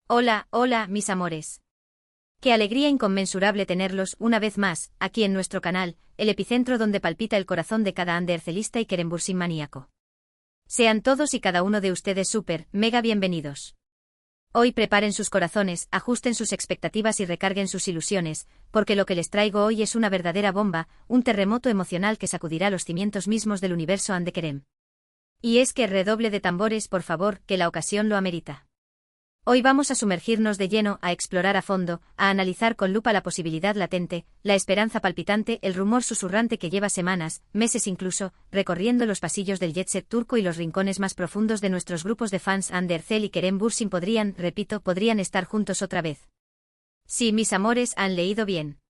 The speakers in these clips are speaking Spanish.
Hola, hola, mis amores. Qué alegría inconmensurable tenerlos una vez más, aquí en nuestro canal, el epicentro donde palpita el corazón de cada andercelista y querembursin maníaco. Sean todos y cada uno de ustedes súper, mega bienvenidos. Hoy preparen sus corazones, ajusten sus expectativas y recarguen sus ilusiones, porque lo que les traigo hoy es una verdadera bomba, un terremoto emocional que sacudirá los cimientos mismos del universo Andekerem. Y es que redoble de tambores, por favor, que la ocasión lo amerita. Hoy vamos a sumergirnos de lleno, a explorar a fondo, a analizar con lupa la posibilidad latente, la esperanza palpitante, el rumor susurrante que lleva semanas, meses incluso, recorriendo los pasillos del jet set turco y los rincones más profundos de nuestros grupos de fans. Andercel y Kerembursin podrían estar juntos otra vez. Sí, mis amores, han leído bien.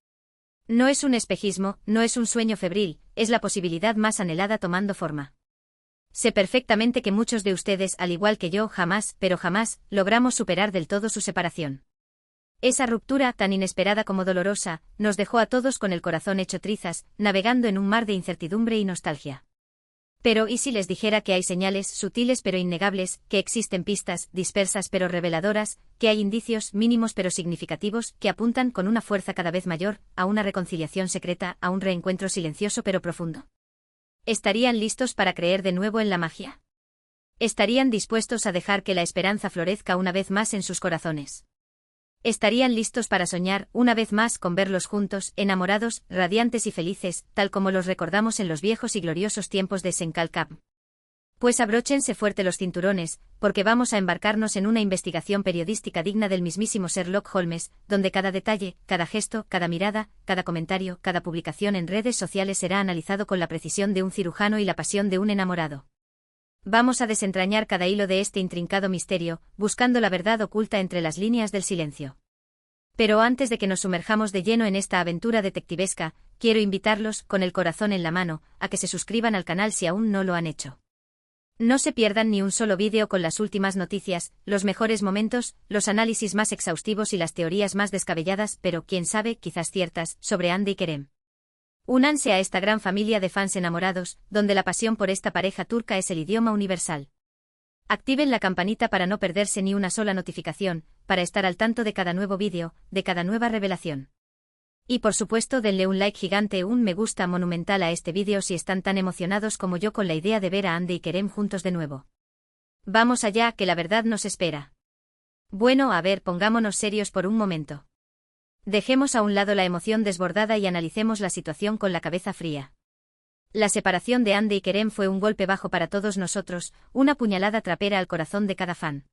No es un espejismo, no es un sueño febril, es la posibilidad más anhelada tomando forma. Sé perfectamente que muchos de ustedes, al igual que yo, jamás, pero jamás, logramos superar del todo su separación. Esa ruptura, tan inesperada como dolorosa, nos dejó a todos con el corazón hecho trizas, navegando en un mar de incertidumbre y nostalgia. Pero ¿y si les dijera que hay señales, sutiles pero innegables, que existen pistas, dispersas pero reveladoras, que hay indicios, mínimos pero significativos, que apuntan con una fuerza cada vez mayor, a una reconciliación secreta, a un reencuentro silencioso pero profundo? ¿Estarían listos para creer de nuevo en la magia? ¿Estarían dispuestos a dejar que la esperanza florezca una vez más en sus corazones? ¿Estarían listos para soñar, una vez más, con verlos juntos, enamorados, radiantes y felices, tal como los recordamos en los viejos y gloriosos tiempos de Senkalkap? Pues abróchense fuerte los cinturones, porque vamos a embarcarnos en una investigación periodística digna del mismísimo Sherlock Holmes, donde cada detalle, cada gesto, cada mirada, cada comentario, cada publicación en redes sociales será analizado con la precisión de un cirujano y la pasión de un enamorado. Vamos a desentrañar cada hilo de este intrincado misterio, buscando la verdad oculta entre las líneas del silencio. Pero antes de que nos sumerjamos de lleno en esta aventura detectivesca, quiero invitarlos, con el corazón en la mano, a que se suscriban al canal si aún no lo han hecho. No se pierdan ni un solo vídeo con las últimas noticias, los mejores momentos, los análisis más exhaustivos y las teorías más descabelladas, pero quién sabe, quizás ciertas, sobre Ande y Kerem. Únanse a esta gran familia de fans enamorados, donde la pasión por esta pareja turca es el idioma universal. Activen la campanita para no perderse ni una sola notificación, para estar al tanto de cada nuevo vídeo, de cada nueva revelación. Y por supuesto denle un like gigante, un me gusta monumental a este vídeo si están tan emocionados como yo con la idea de ver a Ande y Kerem juntos de nuevo. Vamos allá, que la verdad nos espera. Bueno, a ver, pongámonos serios por un momento. Dejemos a un lado la emoción desbordada y analicemos la situación con la cabeza fría. La separación de Ande y Kerem fue un golpe bajo para todos nosotros, una puñalada trapera al corazón de cada fan.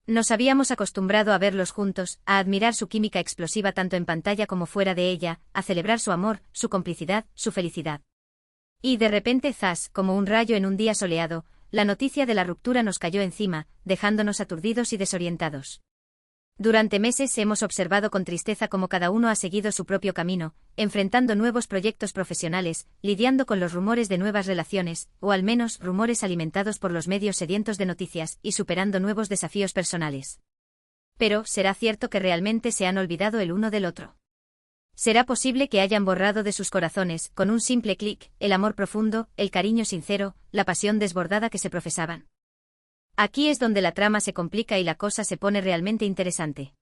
Nos habíamos acostumbrado a verlos juntos, a admirar su química explosiva tanto en pantalla como fuera de ella, a celebrar su amor, su complicidad, su felicidad. Y de repente, zas, como un rayo en un día soleado, la noticia de la ruptura nos cayó encima, dejándonos aturdidos y desorientados. Durante meses hemos observado con tristeza cómo cada uno ha seguido su propio camino, enfrentando nuevos proyectos profesionales, lidiando con los rumores de nuevas relaciones, o al menos rumores alimentados por los medios sedientos de noticias, y superando nuevos desafíos personales. Pero, ¿será cierto que realmente se han olvidado el uno del otro? ¿Será posible que hayan borrado de sus corazones, con un simple clic, el amor profundo, el cariño sincero, la pasión desbordada que se profesaban? Aquí es donde la trama se complica y la cosa se pone realmente interesante.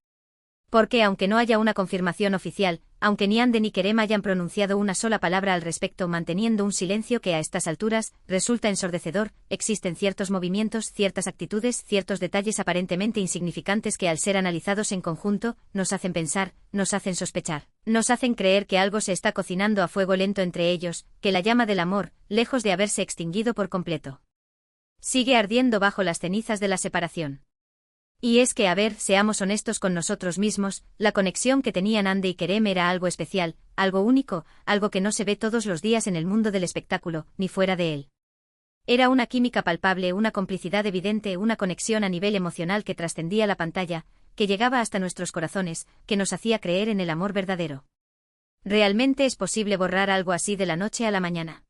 Porque aunque no haya una confirmación oficial, aunque ni Ande ni Kerem hayan pronunciado una sola palabra al respecto manteniendo un silencio que a estas alturas resulta ensordecedor, existen ciertos movimientos, ciertas actitudes, ciertos detalles aparentemente insignificantes que al ser analizados en conjunto, nos hacen pensar, nos hacen sospechar, nos hacen creer que algo se está cocinando a fuego lento entre ellos, que la llama del amor, lejos de haberse extinguido por completo, sigue ardiendo bajo las cenizas de la separación. Y es que, a ver, seamos honestos con nosotros mismos, la conexión que tenían Ande y Kerem era algo especial, algo único, algo que no se ve todos los días en el mundo del espectáculo, ni fuera de él. Era una química palpable, una complicidad evidente, una conexión a nivel emocional que trascendía la pantalla, que llegaba hasta nuestros corazones, que nos hacía creer en el amor verdadero. ¿Realmente es posible borrar algo así de la noche a la mañana?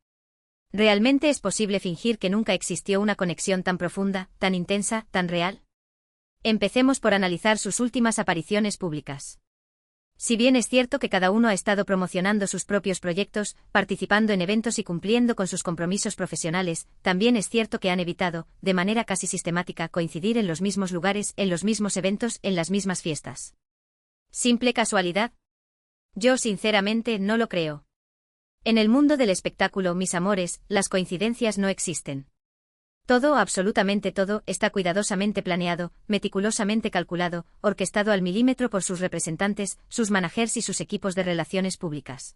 ¿Realmente es posible fingir que nunca existió una conexión tan profunda, tan intensa, tan real? Empecemos por analizar sus últimas apariciones públicas. Si bien es cierto que cada uno ha estado promocionando sus propios proyectos, participando en eventos y cumpliendo con sus compromisos profesionales, también es cierto que han evitado, de manera casi sistemática, coincidir en los mismos lugares, en los mismos eventos, en las mismas fiestas. ¿Simple casualidad? Yo sinceramente no lo creo. En el mundo del espectáculo, mis amores, las coincidencias no existen. Todo, absolutamente todo, está cuidadosamente planeado, meticulosamente calculado, orquestado al milímetro por sus representantes, sus managers y sus equipos de relaciones públicas.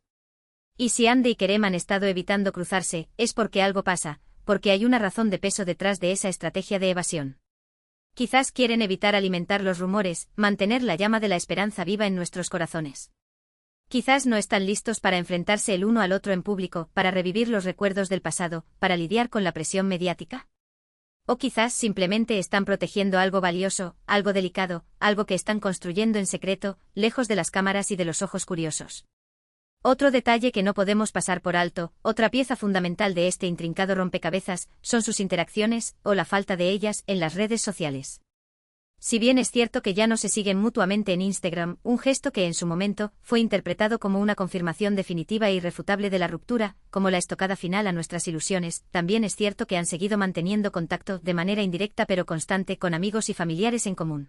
Y si Andy y Kerem han estado evitando cruzarse, es porque algo pasa, porque hay una razón de peso detrás de esa estrategia de evasión. Quizás quieren evitar alimentar los rumores, mantener la llama de la esperanza viva en nuestros corazones. Quizás no están listos para enfrentarse el uno al otro en público, para revivir los recuerdos del pasado, para lidiar con la presión mediática. O quizás simplemente están protegiendo algo valioso, algo delicado, algo que están construyendo en secreto, lejos de las cámaras y de los ojos curiosos. Otro detalle que no podemos pasar por alto, otra pieza fundamental de este intrincado rompecabezas, son sus interacciones, o la falta de ellas, en las redes sociales. Si bien es cierto que ya no se siguen mutuamente en Instagram, un gesto que en su momento fue interpretado como una confirmación definitiva e irrefutable de la ruptura, como la estocada final a nuestras ilusiones, también es cierto que han seguido manteniendo contacto, de manera indirecta pero constante, con amigos y familiares en común.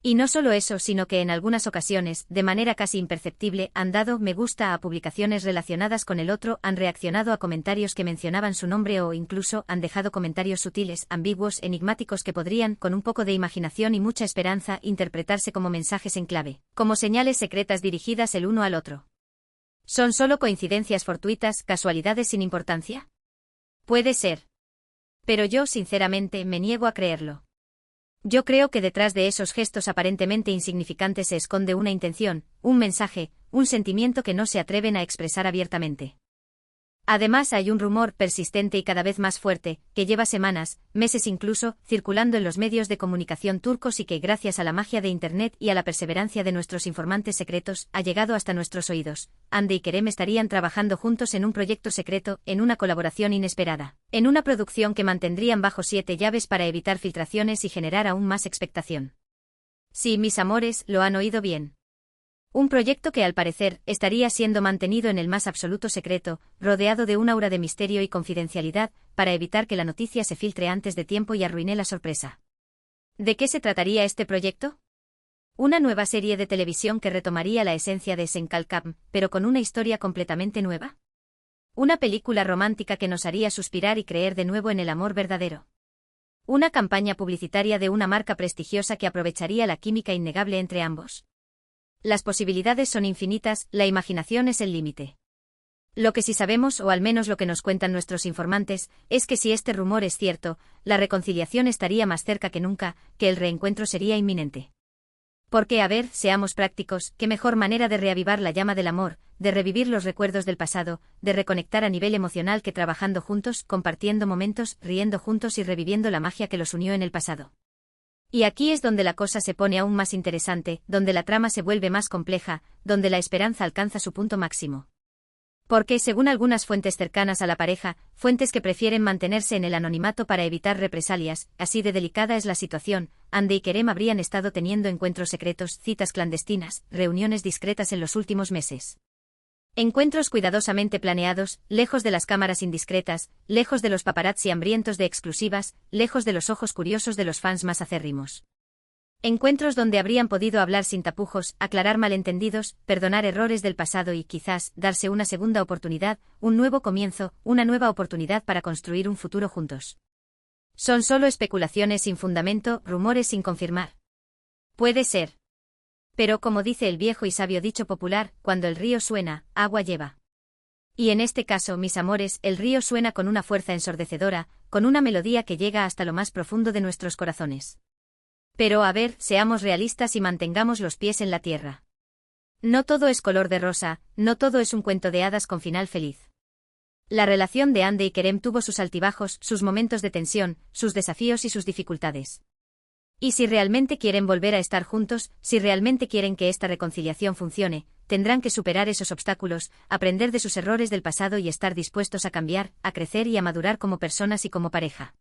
Y no solo eso, sino que en algunas ocasiones, de manera casi imperceptible, han dado me gusta a publicaciones relacionadas con el otro, han reaccionado a comentarios que mencionaban su nombre o incluso han dejado comentarios sutiles, ambiguos, enigmáticos que podrían, con un poco de imaginación y mucha esperanza, interpretarse como mensajes en clave, como señales secretas dirigidas el uno al otro. ¿Son solo coincidencias fortuitas, casualidades sin importancia? Puede ser. Pero yo, sinceramente, me niego a creerlo. Yo creo que detrás de esos gestos aparentemente insignificantes se esconde una intención, un mensaje, un sentimiento que no se atreven a expresar abiertamente. Además hay un rumor persistente y cada vez más fuerte, que lleva semanas, meses incluso, circulando en los medios de comunicación turcos y que gracias a la magia de Internet y a la perseverancia de nuestros informantes secretos, ha llegado hasta nuestros oídos. Andy y Kerem estarían trabajando juntos en un proyecto secreto, en una colaboración inesperada, en una producción que mantendrían bajo 7 llaves para evitar filtraciones y generar aún más expectación. Sí, mis amores, lo han oído bien. Un proyecto que al parecer estaría siendo mantenido en el más absoluto secreto, rodeado de un aura de misterio y confidencialidad, para evitar que la noticia se filtre antes de tiempo y arruine la sorpresa. ¿De qué se trataría este proyecto? Una nueva serie de televisión que retomaría la esencia de Senkalkam, pero con una historia completamente nueva. Una película romántica que nos haría suspirar y creer de nuevo en el amor verdadero. Una campaña publicitaria de una marca prestigiosa que aprovecharía la química innegable entre ambos. Las posibilidades son infinitas, la imaginación es el límite. Lo que sí sabemos, o al menos lo que nos cuentan nuestros informantes, es que si este rumor es cierto, la reconciliación estaría más cerca que nunca, que el reencuentro sería inminente. Porque, a ver, seamos prácticos, qué mejor manera de reavivar la llama del amor, de revivir los recuerdos del pasado, de reconectar a nivel emocional que trabajando juntos, compartiendo momentos, riendo juntos y reviviendo la magia que los unió en el pasado. Y aquí es donde la cosa se pone aún más interesante, donde la trama se vuelve más compleja, donde la esperanza alcanza su punto máximo. Porque, según algunas fuentes cercanas a la pareja, fuentes que prefieren mantenerse en el anonimato para evitar represalias, así de delicada es la situación, Andy y Kerem habrían estado teniendo encuentros secretos, citas clandestinas, reuniones discretas en los últimos meses. Encuentros cuidadosamente planeados, lejos de las cámaras indiscretas, lejos de los paparazzi hambrientos de exclusivas, lejos de los ojos curiosos de los fans más acérrimos. Encuentros donde habrían podido hablar sin tapujos, aclarar malentendidos, perdonar errores del pasado y quizás darse una segunda oportunidad, un nuevo comienzo, una nueva oportunidad para construir un futuro juntos. Son solo especulaciones sin fundamento, rumores sin confirmar. Puede ser. Pero como dice el viejo y sabio dicho popular, cuando el río suena, agua lleva. Y en este caso, mis amores, el río suena con una fuerza ensordecedora, con una melodía que llega hasta lo más profundo de nuestros corazones. Pero a ver, seamos realistas y mantengamos los pies en la tierra. No todo es color de rosa, no todo es un cuento de hadas con final feliz. La relación de Andy y Kerem tuvo sus altibajos, sus momentos de tensión, sus desafíos y sus dificultades. Y si realmente quieren volver a estar juntos, si realmente quieren que esta reconciliación funcione, tendrán que superar esos obstáculos, aprender de sus errores del pasado y estar dispuestos a cambiar, a crecer y a madurar como personas y como pareja.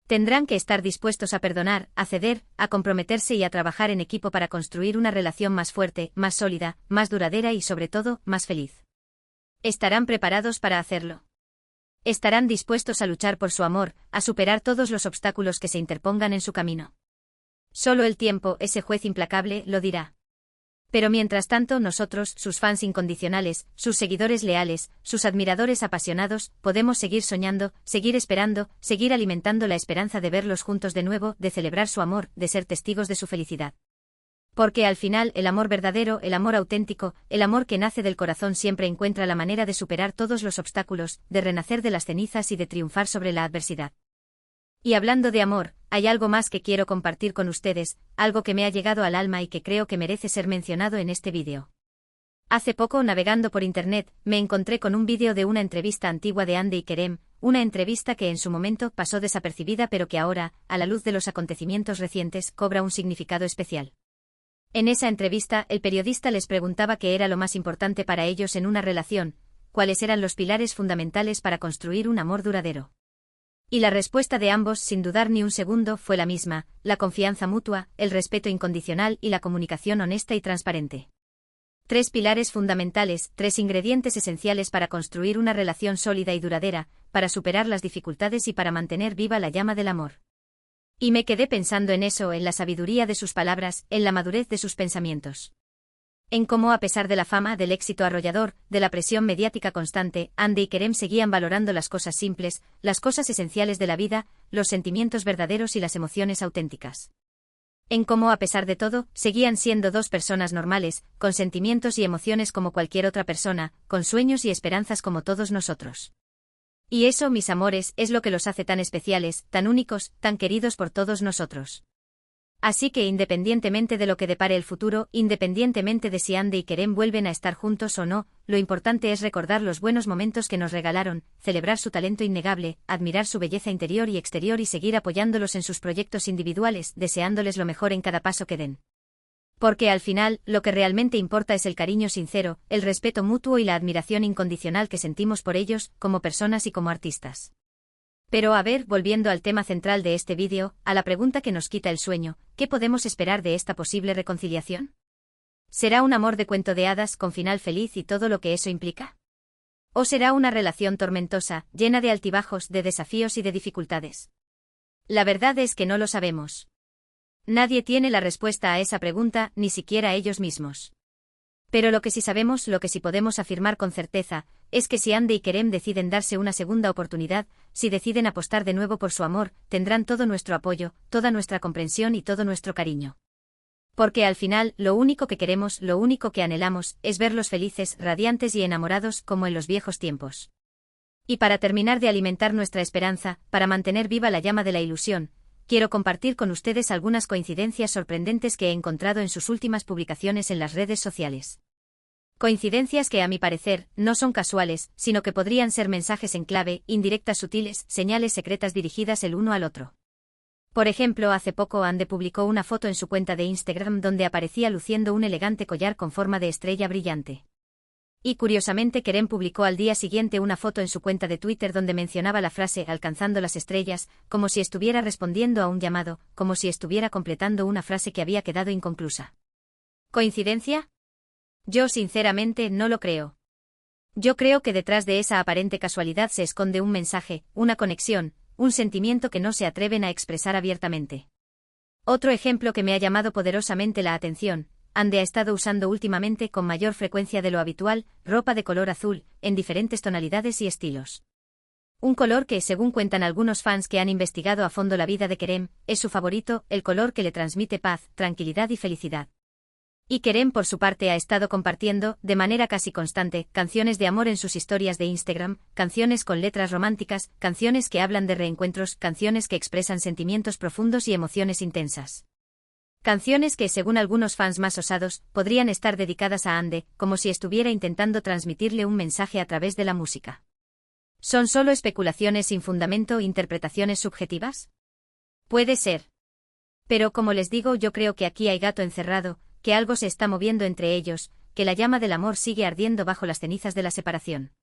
Tendrán que estar dispuestos a perdonar, a ceder, a comprometerse y a trabajar en equipo para construir una relación más fuerte, más sólida, más duradera y sobre todo, más feliz. ¿Estarán preparados para hacerlo? ¿Estarán dispuestos a luchar por su amor, a superar todos los obstáculos que se interpongan en su camino? Solo el tiempo, ese juez implacable, lo dirá. Pero mientras tanto nosotros, sus fans incondicionales, sus seguidores leales, sus admiradores apasionados, podemos seguir soñando, seguir esperando, seguir alimentando la esperanza de verlos juntos de nuevo, de celebrar su amor, de ser testigos de su felicidad. Porque al final el amor verdadero, el amor auténtico, el amor que nace del corazón siempre encuentra la manera de superar todos los obstáculos, de renacer de las cenizas y de triunfar sobre la adversidad. Y hablando de amor, hay algo más que quiero compartir con ustedes, algo que me ha llegado al alma y que creo que merece ser mencionado en este vídeo. Hace poco, navegando por internet, me encontré con un vídeo de una entrevista antigua de Hande y Kerem, una entrevista que en su momento pasó desapercibida pero que ahora, a la luz de los acontecimientos recientes, cobra un significado especial. En esa entrevista, el periodista les preguntaba qué era lo más importante para ellos en una relación, cuáles eran los pilares fundamentales para construir un amor duradero. Y la respuesta de ambos, sin dudar ni un segundo, fue la misma: la confianza mutua, el respeto incondicional y la comunicación honesta y transparente. 3 pilares fundamentales, 3 ingredientes esenciales para construir una relación sólida y duradera, para superar las dificultades y para mantener viva la llama del amor. Y me quedé pensando en eso, en la sabiduría de sus palabras, en la madurez de sus pensamientos. En cómo, a pesar de la fama, del éxito arrollador, de la presión mediática constante, Hande y Kerem seguían valorando las cosas simples, las cosas esenciales de la vida, los sentimientos verdaderos y las emociones auténticas. En cómo, a pesar de todo, seguían siendo 2 personas normales, con sentimientos y emociones como cualquier otra persona, con sueños y esperanzas como todos nosotros. Y eso, mis amores, es lo que los hace tan especiales, tan únicos, tan queridos por todos nosotros. Así que independientemente de lo que depare el futuro, independientemente de si Hande y Kerem vuelven a estar juntos o no, lo importante es recordar los buenos momentos que nos regalaron, celebrar su talento innegable, admirar su belleza interior y exterior y seguir apoyándolos en sus proyectos individuales, deseándoles lo mejor en cada paso que den. Porque al final, lo que realmente importa es el cariño sincero, el respeto mutuo y la admiración incondicional que sentimos por ellos, como personas y como artistas. Pero a ver, volviendo al tema central de este vídeo, a la pregunta que nos quita el sueño, ¿qué podemos esperar de esta posible reconciliación? ¿Será un amor de cuento de hadas con final feliz y todo lo que eso implica? ¿O será una relación tormentosa, llena de altibajos, de desafíos y de dificultades? La verdad es que no lo sabemos. Nadie tiene la respuesta a esa pregunta, ni siquiera ellos mismos. Pero lo que sí sabemos, lo que sí podemos afirmar con certeza, es que si Hande y Kerem deciden darse una segunda oportunidad, si deciden apostar de nuevo por su amor, tendrán todo nuestro apoyo, toda nuestra comprensión y todo nuestro cariño. Porque al final, lo único que queremos, lo único que anhelamos, es verlos felices, radiantes y enamorados como en los viejos tiempos. Y para terminar de alimentar nuestra esperanza, para mantener viva la llama de la ilusión, quiero compartir con ustedes algunas coincidencias sorprendentes que he encontrado en sus últimas publicaciones en las redes sociales. Coincidencias que, a mi parecer, no son casuales, sino que podrían ser mensajes en clave, indirectas sutiles, señales secretas dirigidas el uno al otro. Por ejemplo, hace poco Hande publicó una foto en su cuenta de Instagram donde aparecía luciendo un elegante collar con forma de estrella brillante. Y curiosamente Kerem publicó al día siguiente una foto en su cuenta de Twitter donde mencionaba la frase "alcanzando las estrellas", como si estuviera respondiendo a un llamado, como si estuviera completando una frase que había quedado inconclusa. ¿Coincidencia? Yo sinceramente no lo creo. Yo creo que detrás de esa aparente casualidad se esconde un mensaje, una conexión, un sentimiento que no se atreven a expresar abiertamente. Otro ejemplo que me ha llamado poderosamente la atención: Hande ha estado usando últimamente con mayor frecuencia de lo habitual, ropa de color azul, en diferentes tonalidades y estilos. Un color que, según cuentan algunos fans que han investigado a fondo la vida de Kerem, es su favorito, el color que le transmite paz, tranquilidad y felicidad. Y Kerem por su parte ha estado compartiendo, de manera casi constante, canciones de amor en sus historias de Instagram, canciones con letras románticas, canciones que hablan de reencuentros, canciones que expresan sentimientos profundos y emociones intensas. Canciones que, según algunos fans más osados, podrían estar dedicadas a Hande, como si estuviera intentando transmitirle un mensaje a través de la música. ¿Son solo especulaciones sin fundamento, interpretaciones subjetivas? Puede ser. Pero como les digo, yo creo que aquí hay gato encerrado, que algo se está moviendo entre ellos, que la llama del amor sigue ardiendo bajo las cenizas de la separación.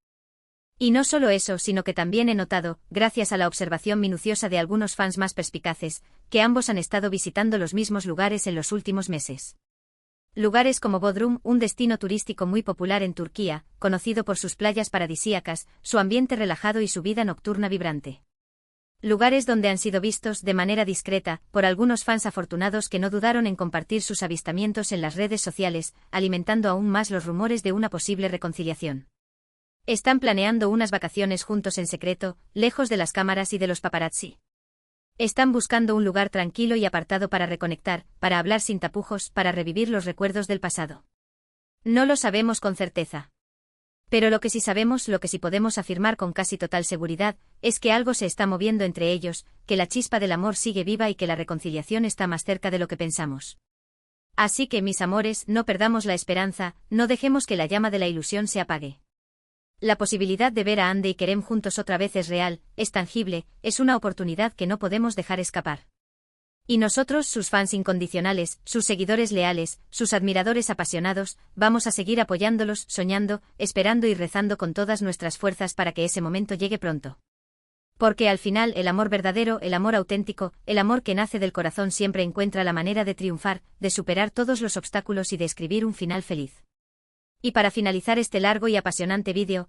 Y no solo eso, sino que también he notado, gracias a la observación minuciosa de algunos fans más perspicaces, que ambos han estado visitando los mismos lugares en los últimos meses. Lugares como Bodrum, un destino turístico muy popular en Turquía, conocido por sus playas paradisíacas, su ambiente relajado y su vida nocturna vibrante. Lugares donde han sido vistos de manera discreta por algunos fans afortunados que no dudaron en compartir sus avistamientos en las redes sociales, alimentando aún más los rumores de una posible reconciliación. Están planeando unas vacaciones juntos en secreto, lejos de las cámaras y de los paparazzi. Están buscando un lugar tranquilo y apartado para reconectar, para hablar sin tapujos, para revivir los recuerdos del pasado. No lo sabemos con certeza. Pero lo que sí sabemos, lo que sí podemos afirmar con casi total seguridad, es que algo se está moviendo entre ellos, que la chispa del amor sigue viva y que la reconciliación está más cerca de lo que pensamos. Así que, mis amores, no perdamos la esperanza, no dejemos que la llama de la ilusión se apague. La posibilidad de ver a Hande y Kerem juntos otra vez es real, es tangible, es una oportunidad que no podemos dejar escapar. Y nosotros, sus fans incondicionales, sus seguidores leales, sus admiradores apasionados, vamos a seguir apoyándolos, soñando, esperando y rezando con todas nuestras fuerzas para que ese momento llegue pronto. Porque al final el amor verdadero, el amor auténtico, el amor que nace del corazón siempre encuentra la manera de triunfar, de superar todos los obstáculos y de escribir un final feliz. Y para finalizar este largo y apasionante vídeo,